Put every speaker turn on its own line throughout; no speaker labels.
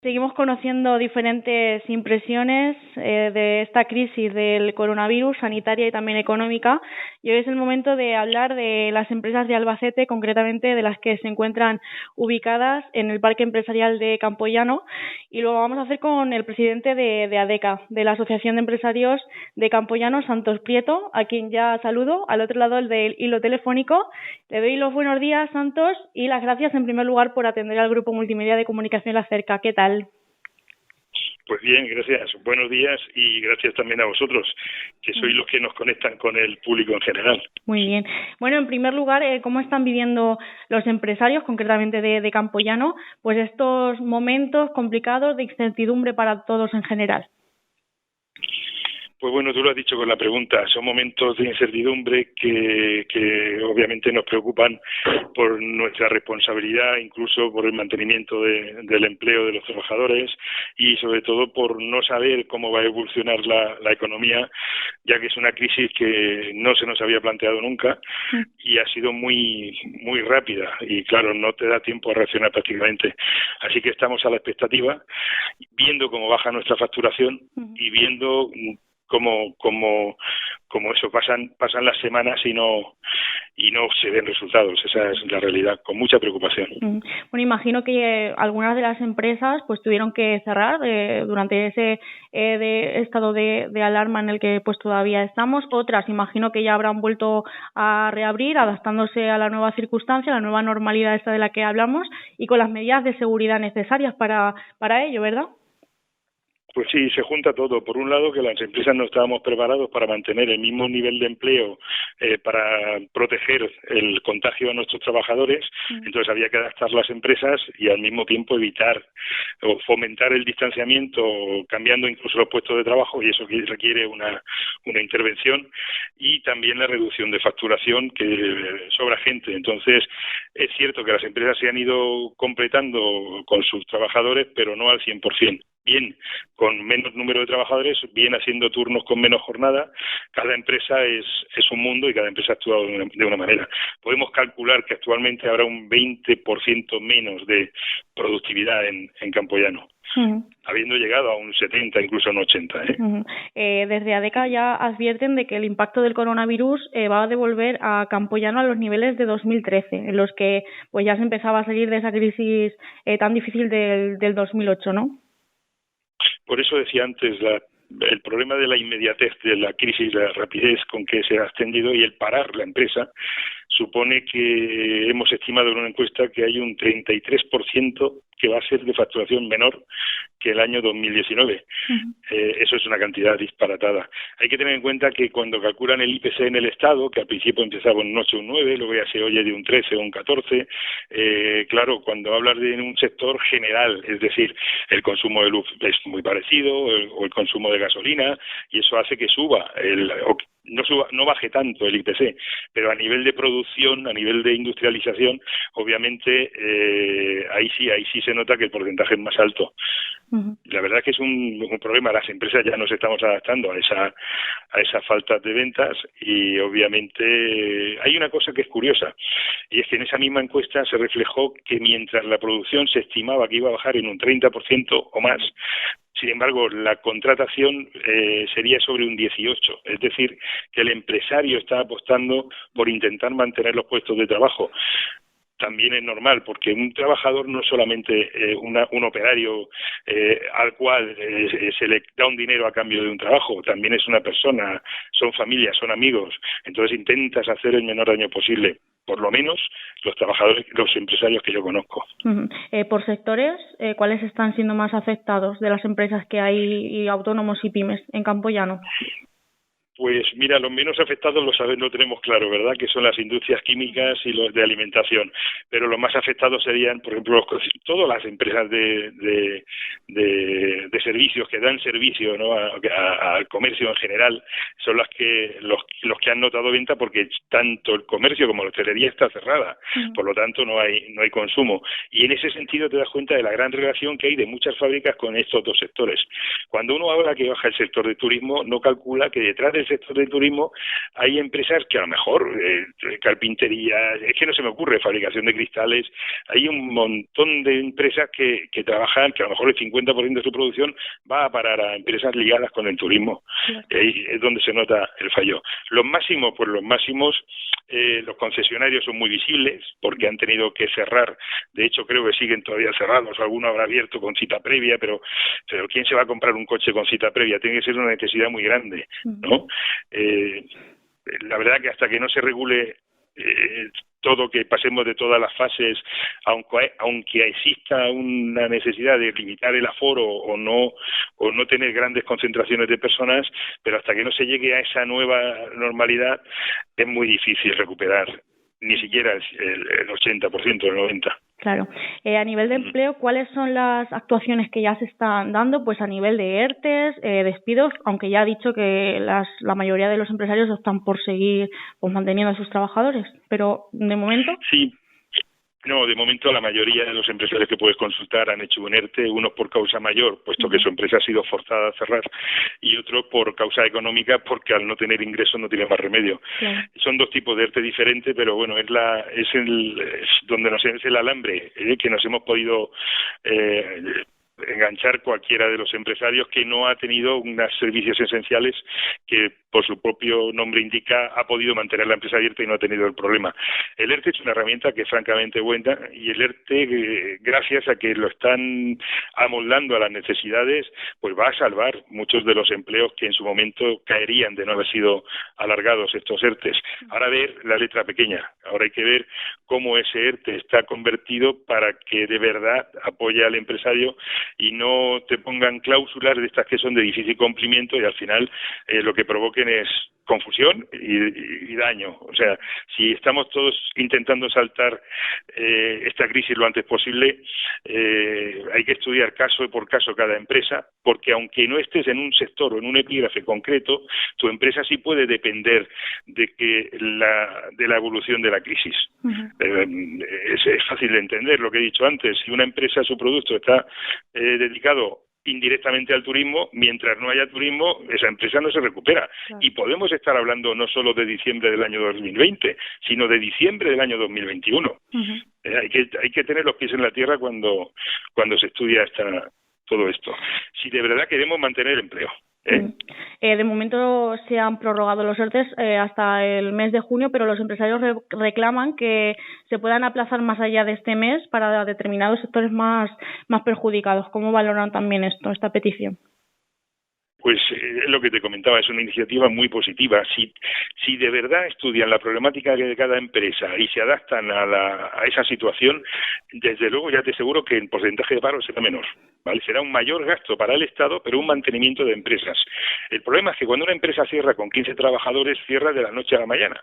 Seguimos conociendo diferentes impresiones de esta crisis del coronavirus sanitaria y también económica, y hoy es el momento de hablar de las empresas de Albacete, concretamente de las que se encuentran ubicadas en el Parque Empresarial de Campoyano, y lo vamos a hacer con el presidente de ADECA, de la Asociación de Empresarios de Campoyano, Santos Prieto, a quien ya saludo al otro lado del hilo telefónico. Le doy los buenos días, Santos, y las gracias en primer lugar por atender al Grupo Multimedia de Comunicación La Cerca. ¿Qué tal?
Pues bien, gracias. Buenos días y gracias también a vosotros, que sois los que nos conectan con el público en general.
Muy bien. Bueno, en primer lugar, ¿cómo están viviendo los empresarios, concretamente de Campoyano, pues estos momentos complicados de incertidumbre para todos en general?
Pues bueno, tú lo has dicho con la pregunta, son momentos de incertidumbre que obviamente nos preocupan por nuestra responsabilidad, incluso por el mantenimiento del empleo de los trabajadores y sobre todo por no saber cómo va a evolucionar la economía, ya que es una crisis que no se nos había planteado nunca y ha sido muy rápida y claro, no te da tiempo a reaccionar prácticamente. Así que estamos a la expectativa, viendo cómo baja nuestra facturación y viendo como eso pasan las semanas y no se ven resultados. Esa es la realidad, con mucha preocupación.
Bueno, imagino que algunas de las empresas pues tuvieron que cerrar durante ese estado de alarma en el que pues todavía estamos. Otras imagino que ya habrán vuelto a reabrir, adaptándose a la nueva circunstancia, a la nueva normalidad esta de la que hablamos y con las medidas de seguridad necesarias para ello, ¿verdad?
Pues sí, se junta todo. Por un lado, que las empresas no estábamos preparados para mantener el mismo nivel de empleo, para proteger el contagio a nuestros trabajadores. Entonces había que adaptar las empresas y al mismo tiempo evitar o fomentar el distanciamiento, cambiando incluso los puestos de trabajo, y eso requiere una intervención, y también la reducción de facturación, que sobra gente. Entonces es cierto que las empresas se han ido completando con sus trabajadores, pero no al 100%. Bien con menos número de trabajadores, bien haciendo turnos con menos jornada. Cada empresa es un mundo y cada empresa actúa de una manera. Podemos calcular que actualmente habrá un 20% menos de productividad en Campoyano, habiendo llegado a un 70, incluso un 80.
Desde ADECA ya advierten de que el impacto del coronavirus va a devolver a Campoyano a los niveles de 2013, en los que pues ya se empezaba a salir de esa crisis tan difícil del 2008, ¿no?
Por eso decía antes, el problema de la inmediatez de la crisis, la rapidez con que se ha extendido y el parar la empresa, supone que hemos estimado en una encuesta que hay un 33% que va a ser de facturación menor que el año 2019. Eso es una cantidad disparatada. Hay que tener en cuenta que cuando calculan el IPC en el Estado, que al principio empezaba en un 8 o un 9, luego ya se oye de un 13 o un 14, claro, cuando hablas de un sector general, es decir, el consumo de luz es muy parecido, o el consumo de gasolina, y eso hace que no baje tanto el IPC, pero a nivel de producción, a nivel de industrialización, obviamente ahí sí se nota que el porcentaje es más alto. La verdad es que es un problema. Las empresas ya nos estamos adaptando a esa falta de ventas y obviamente hay una cosa que es curiosa, y es que en esa misma encuesta se reflejó que mientras la producción se estimaba que iba a bajar en un 30% o más, sin embargo, la contratación sería sobre un 18%, es decir, que el empresario está apostando por intentar mantener los puestos de trabajo. También es normal, porque un trabajador no es solamente un operario al cual se le da un dinero a cambio de un trabajo, también es una persona, son familias, son amigos. Entonces intentas hacer el menor daño posible, por lo menos los empresarios que yo conozco.
Por sectores, ¿cuáles están siendo más afectados de las empresas que hay, y autónomos y pymes en Campoyano?
Pues mira, los menos afectados lo tenemos claro, ¿verdad? Que son las industrias químicas y los de alimentación. Pero los más afectados serían, por ejemplo, todas las empresas de servicios que dan servicio, ¿no? al comercio en general, son los que han notado venta, porque tanto el comercio como la hostelería está cerrada. Por lo tanto, no hay consumo. Y en ese sentido te das cuenta de la gran relación que hay de muchas fábricas con estos dos sectores. Cuando uno habla que baja el sector de turismo, no calcula que detrás del sector de turismo hay empresas que a lo mejor, carpintería, es que no se me ocurre, fabricación de cristales, hay un montón de empresas que trabajan, que a lo mejor el 50% de su producción va a parar a empresas ligadas con el turismo.
Claro.
Ahí es donde se nota el fallo. Los máximos, los concesionarios son muy visibles porque han tenido que cerrar. De hecho, creo que siguen todavía cerrados. Alguno habrá abierto con cita previa, pero ¿quién se va a comprar un coche con cita previa? Tiene que ser una necesidad muy grande, ¿no? La verdad que hasta que no se regule todo, que pasemos de todas las fases, aunque exista una necesidad de limitar el aforo o no tener grandes concentraciones de personas, pero hasta que no se llegue a esa nueva normalidad es muy difícil recuperar ni siquiera el 80%, el 90%.
Claro. A nivel de empleo, ¿cuáles son las actuaciones que ya se están dando? Pues a nivel de ERTES, despidos, aunque ya ha dicho que la mayoría de los empresarios optan por seguir pues manteniendo a sus trabajadores, pero de momento...
Sí. No, de momento la mayoría de los empresarios que puedes consultar han hecho un ERTE, unos por causa mayor, puesto que su empresa ha sido forzada a cerrar, y otros por causa económica, porque al no tener ingresos no tiene más remedio. Claro. Son dos tipos de ERTE diferentes, pero bueno, es donde es el alambre que nos hemos podido enganchar cualquiera de los empresarios que no ha tenido unos servicios esenciales que por su propio nombre indica ha podido mantener la empresa abierta y no ha tenido el problema. El ERTE es una herramienta que es francamente buena, y el ERTE, gracias a que lo están amoldando a las necesidades, pues va a salvar muchos de los empleos que en su momento caerían de no haber sido alargados estos ERTEs. Ahora ver la letra pequeña, ahora hay que ver cómo ese ERTE está convertido para que de verdad apoye al empresario y no te pongan cláusulas de estas que son de difícil cumplimiento y al final lo que provoquen es confusión y daño. O sea, si estamos todos intentando saltar esta crisis lo antes posible, hay que estudiar caso por caso cada empresa, porque aunque no estés en un sector o en un epígrafe concreto, tu empresa sí puede depender de la evolución de la crisis. Es fácil de entender lo que he dicho antes. Si una empresa, su producto está dedicado indirectamente al turismo, mientras no haya turismo, esa empresa no se recupera. Claro. Y podemos estar hablando no solo de diciembre del año 2020, sino de diciembre del año 2021. Hay que tener los pies en la tierra cuando se estudia todo esto. Si de verdad queremos mantener empleo.
De momento se han prorrogado los ERTEs hasta el mes de junio, pero los empresarios reclaman que se puedan aplazar más allá de este mes para determinados sectores más perjudicados. ¿Cómo valoran también esta petición?
Pues es lo que te comentaba, es una iniciativa muy positiva. Si de verdad estudian la problemática de cada empresa y se adaptan a esa situación, desde luego ya te aseguro que el porcentaje de paro será menor, ¿vale? Será un mayor gasto para el Estado, pero un mantenimiento de empresas. El problema es que cuando una empresa cierra con 15 trabajadores, cierra de la noche a la mañana.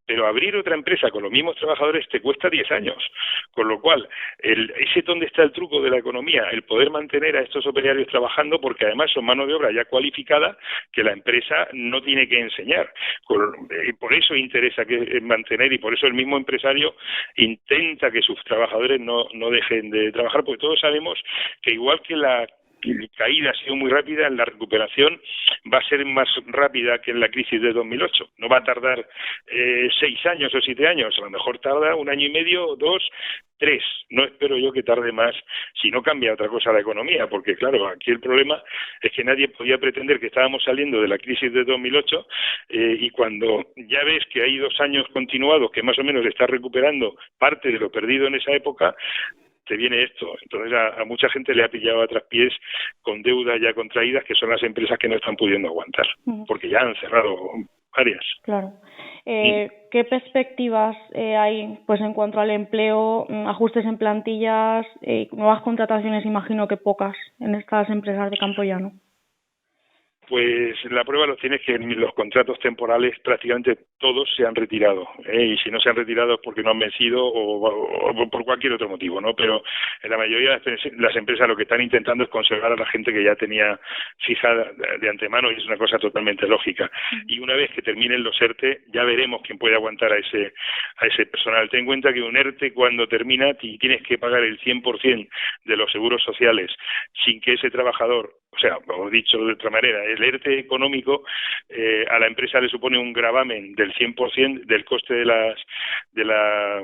Pero abrir otra empresa con los mismos trabajadores te cuesta 10 años. Con lo cual, ese donde está el truco de la economía, el poder mantener a estos operarios trabajando, porque además son mano de obra ya cualificada que la empresa no tiene que enseñar. Y por eso interesa mantener, y por eso el mismo empresario intenta que sus trabajadores no dejen de trabajar, porque todos sabemos que igual que la caída ha sido muy rápida, la recuperación va a ser más rápida que en la crisis de 2008. No va a tardar 6 años o 7 años, a lo mejor tarda 1 año y medio, 2, 3. No espero yo que tarde más si no cambia otra cosa la economía, porque claro, aquí el problema es que nadie podía pretender que estábamos saliendo de la crisis de 2008 y cuando ya ves que hay 2 años continuados que más o menos está recuperando parte de lo perdido en esa época, te viene esto. Entonces a mucha gente le ha pillado a traspiés con deudas ya contraídas, que son las empresas que no están pudiendo aguantar, porque ya han cerrado varias.
Claro. ¿Qué perspectivas hay pues en cuanto al empleo, ajustes en plantillas, nuevas contrataciones? Imagino que pocas en estas empresas de campo llano.
Pues la prueba lo tienes que los contratos temporales prácticamente todos se han retirado, y si no se han retirado es porque no han vencido o por cualquier otro motivo, ¿no? Pero en la mayoría de las empresas lo que están intentando es conservar a la gente que ya tenía fijada de antemano, y es una cosa totalmente lógica. Y una vez que terminen los ERTE ya veremos quién puede aguantar a ese personal. Ten en cuenta que un ERTE cuando termina tienes que pagar el 100% de los seguros sociales sin que ese trabajador o sea, o dicho de otra manera, el ERTE económico a la empresa le supone un gravamen del 100% del coste de la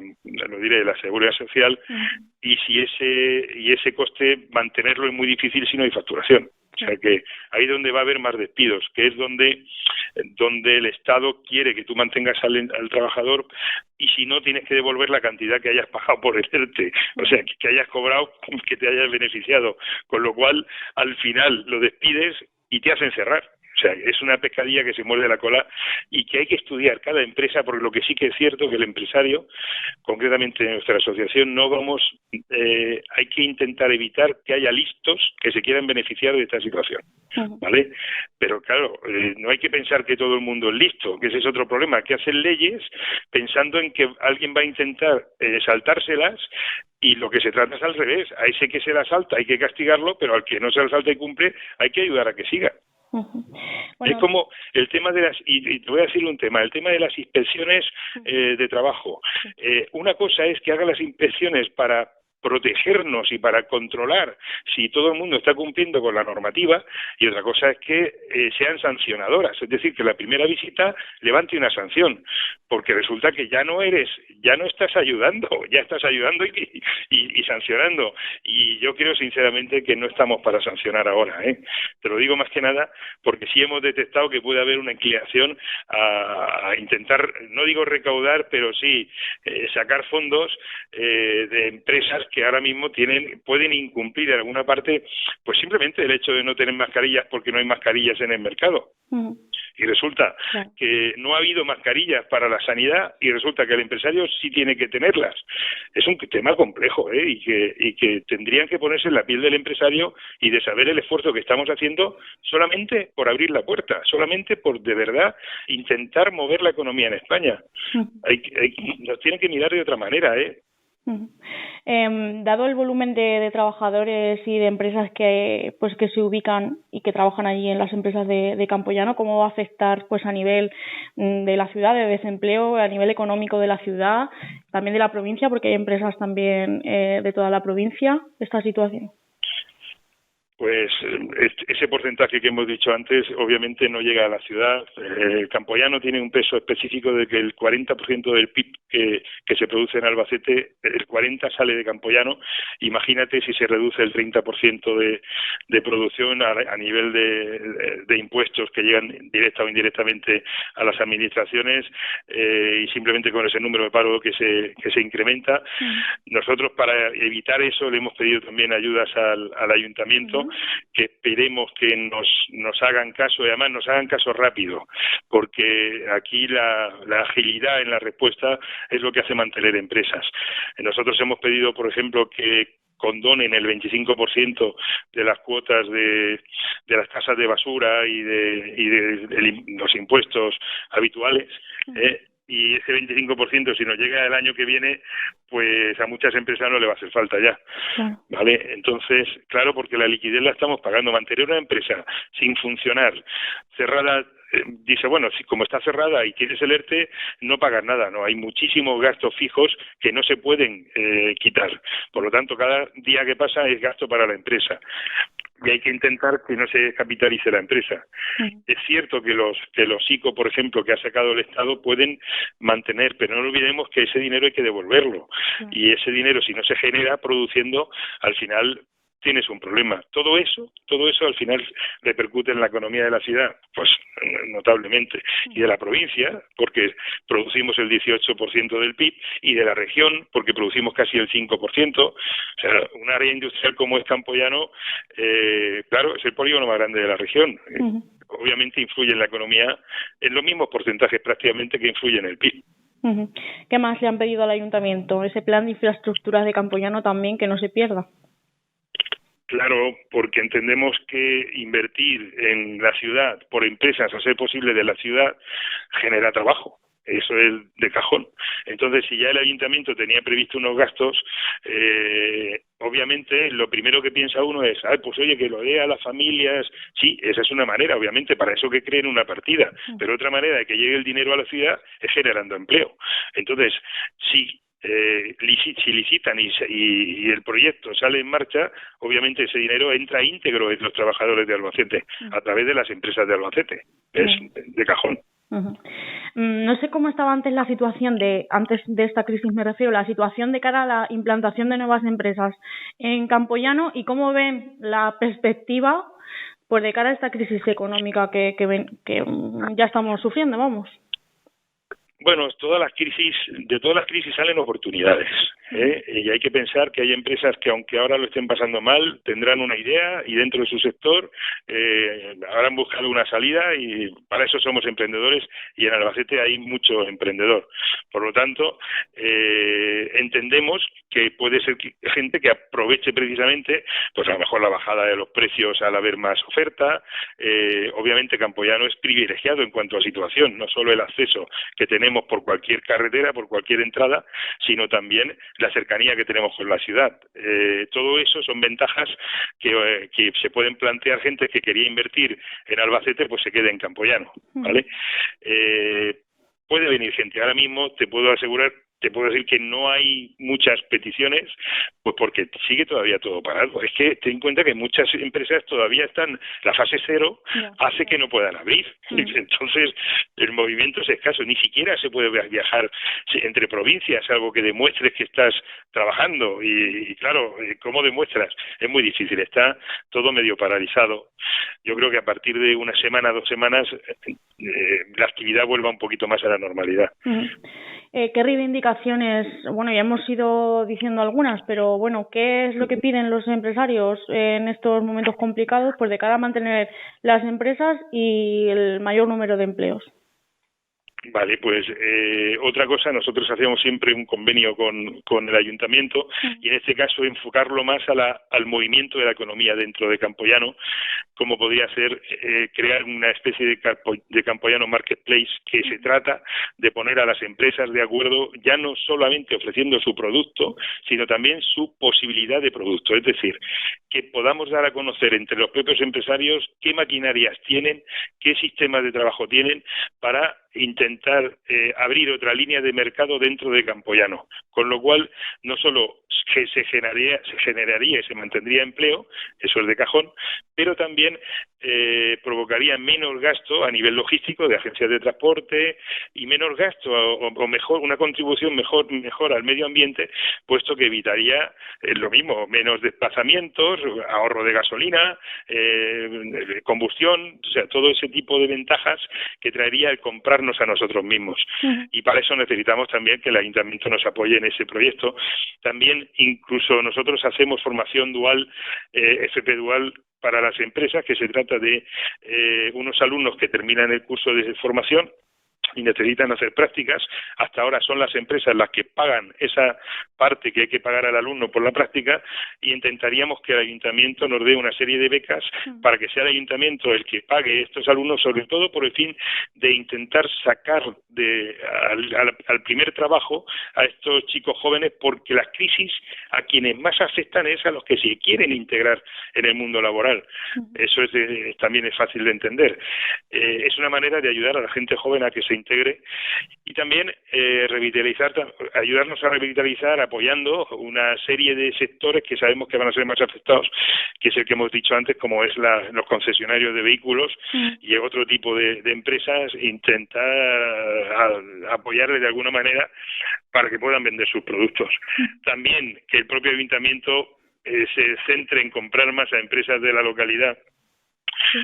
seguridad social, y ese coste mantenerlo es muy difícil si no hay facturación. O sea que ahí es donde va a haber más despidos, que es donde el Estado quiere que tú mantengas al trabajador, y si no, tienes que devolver la cantidad que hayas pagado por el ERTE, o sea, que hayas cobrado, que te hayas beneficiado, con lo cual al final lo despides y te hacen cerrar. O sea, es una pescadilla que se muerde la cola y que hay que estudiar cada empresa, porque lo que sí que es cierto que el empresario, concretamente en nuestra asociación, hay que intentar evitar que haya listos que se quieran beneficiar de esta situación, ¿vale? Pero claro, no hay que pensar que todo el mundo es listo, que ese es otro problema, que hacen leyes pensando en que alguien va a intentar saltárselas, y lo que se trata es al revés. A ese que se la salta hay que castigarlo, pero al que no se la salta y cumple hay que ayudar a que siga. Bueno, es como el tema de y te voy a decir un tema, el tema de las inspecciones de trabajo. Una cosa es que haga las inspecciones para protegernos y para controlar si todo el mundo está cumpliendo con la normativa, y otra cosa es que sean sancionadoras, es decir, que la primera visita levante una sanción, porque resulta que ya no estás ayudando, ya estás ayudando y sancionando, y yo creo sinceramente que no estamos para sancionar ahora, te lo digo más que nada porque sí hemos detectado que puede haber una inclinación a intentar, no digo recaudar, pero sí sacar fondos de empresas que ahora mismo pueden incumplir en alguna parte, pues simplemente el hecho de no tener mascarillas porque no hay mascarillas en el mercado. Y resulta que no ha habido mascarillas para la sanidad, y resulta que el empresario sí tiene que tenerlas. Es un tema complejo, y que tendrían que ponerse en la piel del empresario y de saber el esfuerzo que estamos haciendo solamente por abrir la puerta, solamente por de verdad intentar mover la economía en España. Nos tienen que mirar de otra manera,
Dado el volumen de trabajadores y de empresas que se ubican y que trabajan allí en las empresas de Campoyano, ¿cómo va a afectar pues a nivel de la ciudad, de desempleo, a nivel económico de la ciudad, también de la provincia, porque hay empresas también de toda la provincia, esta situación?
Pues ese porcentaje que hemos dicho antes obviamente no llega a la ciudad. Campoyano tiene un peso específico de que el 40% del PIB que se produce en Albacete, el 40% sale de Campoyano. Imagínate si se reduce el 30% de producción a nivel de impuestos que llegan directa o indirectamente a las administraciones, y simplemente con ese número de paro que se incrementa. Nosotros, para evitar eso, le hemos pedido también ayudas al ayuntamiento, que esperemos que nos hagan caso, y además nos hagan caso rápido, porque aquí la agilidad en la respuesta es lo que hace mantener empresas. Nosotros hemos pedido, por ejemplo, que condonen el 25% de las cuotas de las tasas de basura y de los impuestos habituales, y ese 25%, si nos llega el año que viene, pues a muchas empresas no le va a hacer falta ya. ¿Vale? Entonces, claro, porque la liquidez la estamos pagando. Mantener una empresa sin funcionar, cerrada, dice, bueno, si como está cerrada y tienes el ERTE, no pagas nada, ¿no? Hay muchísimos gastos fijos que no se pueden quitar. Por lo tanto, cada día que pasa es gasto para la empresa. Y hay que intentar que no se capitalice la empresa. Es cierto que los ICO, por ejemplo, que ha sacado el Estado, pueden mantener, pero no olvidemos que ese dinero hay que devolverlo. Y ese dinero, si no se genera produciendo, al final tienes un problema. Todo eso al final repercute en la economía de la ciudad, pues notablemente, y de la provincia, porque producimos el 18% del PIB, y de la región, porque producimos casi el 5%. O sea, un área industrial como es Campoyano, claro, es el polígono más grande de la región. Obviamente influye en la economía en los mismos porcentajes prácticamente que influye en el PIB.
¿Qué más le han pedido al ayuntamiento? Ese plan de infraestructuras de Campoyano también, que no se pierda.
Claro, porque entendemos que invertir en la ciudad por empresas, a ser posible de la ciudad, genera trabajo. Eso es de cajón. Entonces, si ya el ayuntamiento tenía previsto unos gastos, obviamente lo primero que piensa uno es, pues oye, que lo dé a las familias. Sí, esa es una manera, obviamente, para eso que creen una partida. Pero otra manera de que llegue el dinero a la ciudad es generando empleo. Entonces, si si licitan y el proyecto sale en marcha, obviamente ese dinero entra íntegro en los trabajadores de Albacete a través de las empresas de Albacete. Es de cajón.
Uh-huh. No sé cómo estaba antes la situación antes de esta crisis, me refiero, la situación de cara a la implantación de nuevas empresas en Campoyano, y cómo ven la perspectiva pues de cara a esta crisis económica que ya estamos sufriendo, vamos.
Bueno, de todas las crisis salen oportunidades, y hay que pensar que hay empresas que, aunque ahora lo estén pasando mal, tendrán una idea y dentro de su sector habrán buscado una salida, y para eso somos emprendedores, y en Albacete hay mucho emprendedor. Por lo tanto, entendemos que puede ser gente que aproveche precisamente, pues a lo mejor la bajada de los precios al haber más oferta. Obviamente Campoyano es privilegiado en cuanto a situación, no solo el acceso que tenemos por cualquier carretera, por cualquier entrada, sino también la cercanía que tenemos con la ciudad. Todo eso son ventajas que se pueden plantear gente que quería invertir en Albacete, pues se quede en Campoyano, ¿vale? Puede venir gente. Ahora mismo te puedo decir que no hay muchas peticiones, pues porque sigue todavía todo parado. Es que ten en cuenta que muchas empresas todavía están, la fase 0 hace que no puedan abrir. Entonces, el movimiento es escaso. Ni siquiera se puede viajar entre provincias, algo que demuestres que estás trabajando. Y claro, ¿cómo demuestras? Es muy difícil. Está todo medio paralizado. Yo creo que a partir de una semana, 2 semanas, la actividad vuelva un poquito más a la normalidad.
¿Qué reivindicaciones? Bueno, ya hemos ido diciendo algunas, pero bueno, ¿qué es lo que piden los empresarios en estos momentos complicados, pues de cara a mantener las empresas y el mayor número de empleos?
Vale, pues otra cosa, nosotros hacíamos siempre un convenio con el ayuntamiento, y en este caso enfocarlo más al movimiento de la economía dentro de Campoyano, como podría ser crear una especie de Campoyano Marketplace, que se trata de poner a las empresas de acuerdo, ya no solamente ofreciendo su producto, sino también su posibilidad de producto, es decir, que podamos dar a conocer entre los propios empresarios qué maquinarias tienen, qué sistemas de trabajo tienen, para intentar abrir otra línea de mercado dentro de Campoyano, con lo cual no solo se generaría y se mantendría empleo, eso es de cajón, pero también provocaría menos gasto a nivel logístico de agencias de transporte, y menos gasto o mejor, una contribución mejor al medio ambiente, puesto que evitaría lo mismo, menos desplazamientos, ahorro de gasolina, combustión, o sea, todo ese tipo de ventajas que traería el comprarnos a nosotros mismos. Y para eso necesitamos también que el ayuntamiento nos apoye en ese proyecto. También incluso nosotros hacemos formación dual, FP dual, para las empresas, que se trata de unos alumnos que terminan el curso de formación y necesitan hacer prácticas. Hasta ahora son las empresas las que pagan esa parte que hay que pagar al alumno por la práctica, y intentaríamos que el ayuntamiento nos dé una serie de becas para que sea el ayuntamiento el que pague estos alumnos, sobre todo por el fin de intentar sacar al primer trabajo a estos chicos jóvenes, porque las crisis a quienes más afectan es a los que se quieren integrar en el mundo laboral. Eso también es fácil de entender. Es una manera de ayudar a la gente joven a que se integre, y también ayudarnos a revitalizar apoyando una serie de sectores que sabemos que van a ser más afectados, que es el que hemos dicho antes, como es los concesionarios de vehículos y otro tipo de empresas, intentar apoyarles de alguna manera para que puedan vender sus productos. También que el propio ayuntamiento se centre en comprar más a empresas de la localidad.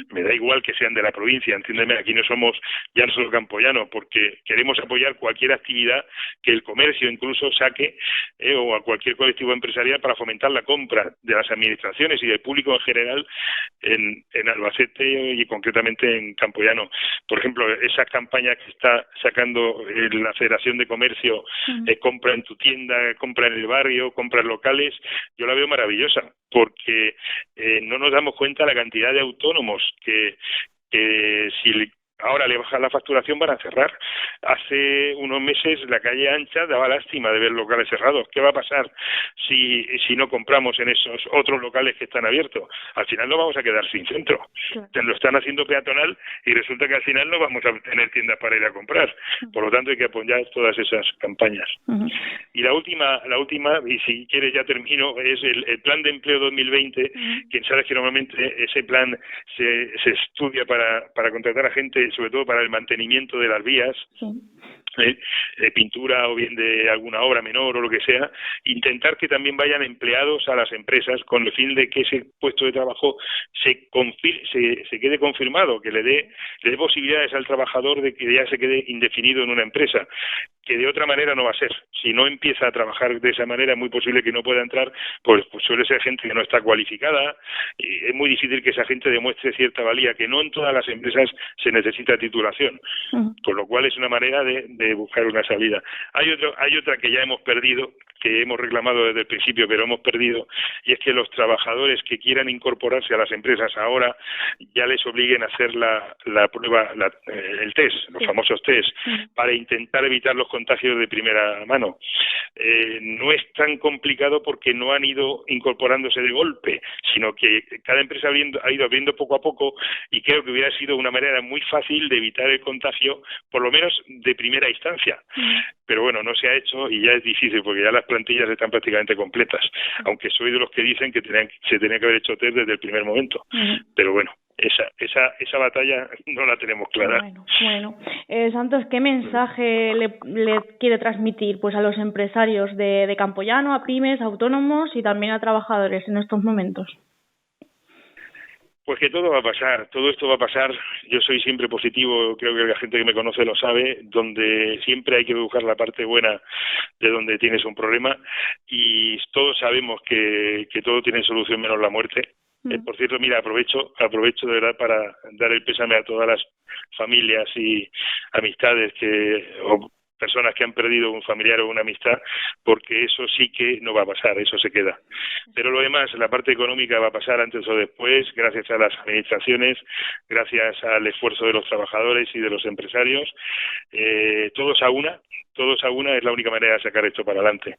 Me da igual que sean de la provincia, entiéndeme, aquí no somos ya no solo campoyanos, porque queremos apoyar cualquier actividad que el comercio incluso saque, o a cualquier colectivo empresarial, para fomentar la compra de las administraciones y del público en general en Albacete y concretamente en Campoyano. Por ejemplo, esas campañas que está sacando la Federación de Comercio, compra en tu tienda, compra en el barrio, compras locales, yo la veo maravillosa, porque no nos damos cuenta la cantidad de autónomos que si ahora le bajan la facturación van a cerrar. hace unos meses la calle ancha daba lástima de ver locales cerrados. ¿Qué va a pasar si no compramos en esos otros locales que están abiertos? Al final no vamos a quedar sin centro. Claro. Lo están haciendo peatonal y resulta que al final no vamos a tener tiendas para ir a comprar. Por lo tanto hay que apoyar todas esas campañas. Y la última, y si quieres ya termino, es el plan de empleo 2020, que sabes que normalmente ese plan se estudia para contratar a gente, sobre todo para el mantenimiento de las vías, pintura o bien de alguna obra menor o lo que sea, intentar que también vayan empleados a las empresas con el fin de que ese puesto de trabajo se quede confirmado, que le dé posibilidades al trabajador de que ya se quede indefinido en una empresa, que de otra manera no va a ser. Si no empieza a trabajar de esa manera es muy posible que no pueda entrar, pues suele ser gente que no está cualificada, y es muy difícil que esa gente demuestre cierta valía, que no en todas las empresas se necesita titulación, con lo cual es una manera de buscar una salida. Hay otra que ya hemos perdido, que hemos reclamado desde el principio, pero hemos perdido, y es que los trabajadores que quieran incorporarse a las empresas ahora ya les obliguen a hacer la prueba, el test, los famosos test, para intentar evitar los contagios de primera mano. No es tan complicado porque no han ido incorporándose de golpe, sino que cada empresa ha ido abriendo poco a poco, y creo que hubiera sido una manera muy fácil de evitar el contagio, por lo menos de primera instancia. Pero bueno, no se ha hecho y ya es difícil porque ya las plantillas están prácticamente completas, aunque soy de los que dicen que se tenía que haber hecho test desde el primer momento. Pero bueno, esa batalla no la tenemos clara.
Bueno. Santos, ¿qué mensaje le quiere transmitir pues a los empresarios de Campoyano, a pymes, autónomos y también a trabajadores en estos momentos?
Pues que todo va a pasar, todo esto va a pasar. Yo soy siempre positivo, creo que la gente que me conoce lo sabe, donde siempre hay que buscar la parte buena de donde tienes un problema, y todos sabemos que todo tiene solución menos la muerte. Por cierto, mira, aprovecho de verdad para dar el pésame a todas las familias y amistades o personas que han perdido un familiar o una amistad, porque eso sí que no va a pasar, eso se queda. Pero lo demás, la parte económica va a pasar antes o después, gracias a las administraciones, gracias al esfuerzo de los trabajadores y de los empresarios, todos a una es la única manera de sacar esto para adelante.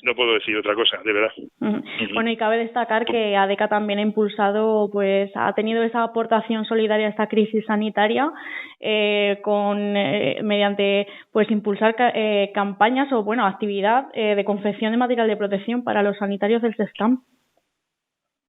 No puedo decir otra cosa, de verdad.
Bueno, y cabe destacar que ADECA también ha impulsado, pues ha tenido esa aportación solidaria a esta crisis sanitaria mediante pues impulsar campañas o actividad de confección de material de protección para los sanitarios del SESCAM.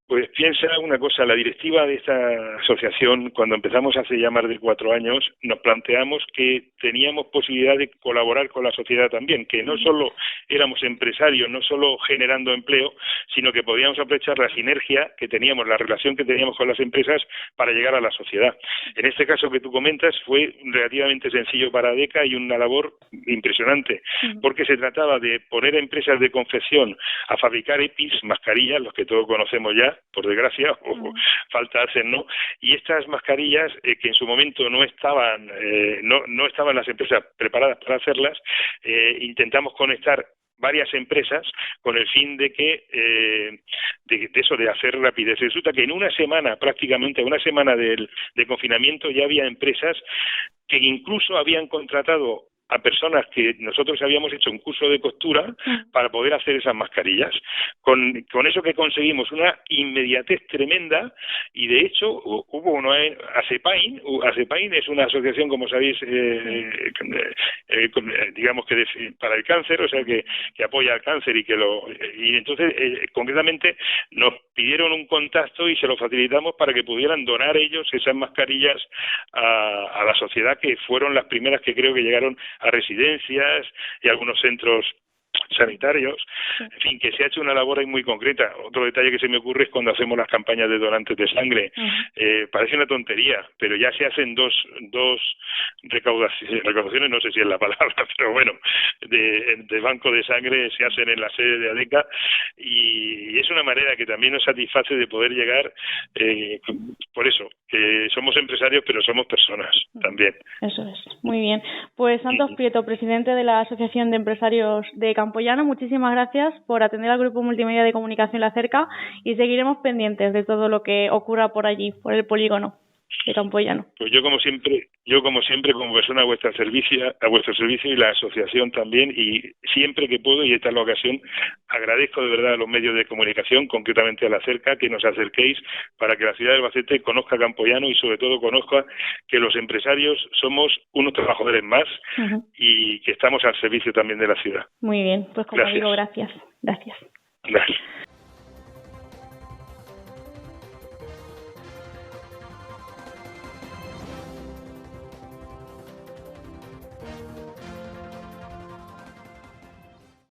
Pues piensa una cosa, la directiva de esta asociación, cuando empezamos hace ya más de 4 años, nos planteamos que teníamos posibilidad de colaborar con la sociedad también, que no solo éramos empresarios, no solo generando empleo, sino que podíamos aprovechar la sinergia que teníamos, la relación que teníamos con las empresas para llegar a la sociedad. En este caso que tú comentas fue relativamente sencillo para ADECA y una labor impresionante, porque se trataba de poner empresas de confección a fabricar EPIs, mascarillas, los que todos conocemos ya, por desgracia, o falta hacer, ¿no? Y estas mascarillas que en su momento no estaban las empresas preparadas para hacerlas, intentamos conectar varias empresas con el fin de que de hacer rapidez. Resulta que en una semana, prácticamente una semana de confinamiento, ya había empresas que incluso habían contratado a personas que nosotros habíamos hecho un curso de costura para poder hacer esas mascarillas. Con eso que conseguimos una inmediatez tremenda, y de hecho hubo una ASEPAIN es una asociación, como sabéis, digamos que para el cáncer, o sea que apoya al cáncer y entonces concretamente nos pidieron un contacto y se lo facilitamos para que pudieran donar ellos esas mascarillas a la sociedad, que fueron las primeras que creo que llegaron a residencias y algunos centros sanitarios, en fin, que se ha hecho una labor ahí muy concreta. Otro detalle que se me ocurre es cuando hacemos las campañas de donantes de sangre. Parece una tontería, pero ya se hacen dos recaudaciones, no sé si es la palabra, pero bueno, de banco de sangre se hacen en la sede de ADECA, y es una manera que también nos satisface de poder llegar, por eso, que somos empresarios, pero somos personas también.
Eso es, muy bien. Pues Santos Prieto, presidente de la Asociación de Empresarios de Campoyano, muchísimas gracias por atender al Grupo Multimedia de Comunicación La Cerca, y seguiremos pendientes de todo lo que ocurra por allí, por el polígono. de Campoyano.
Pues yo como siempre, como persona a vuestro servicio y la asociación también, y siempre que puedo, y esta es la ocasión, agradezco de verdad a los medios de comunicación, concretamente a la Cerca, que nos acerquéis para que la ciudad de Albacete conozca Campoyano y sobre todo conozca que los empresarios somos unos trabajadores más y que estamos al servicio también de la ciudad.
Muy bien, pues como digo, gracias.
Gracias.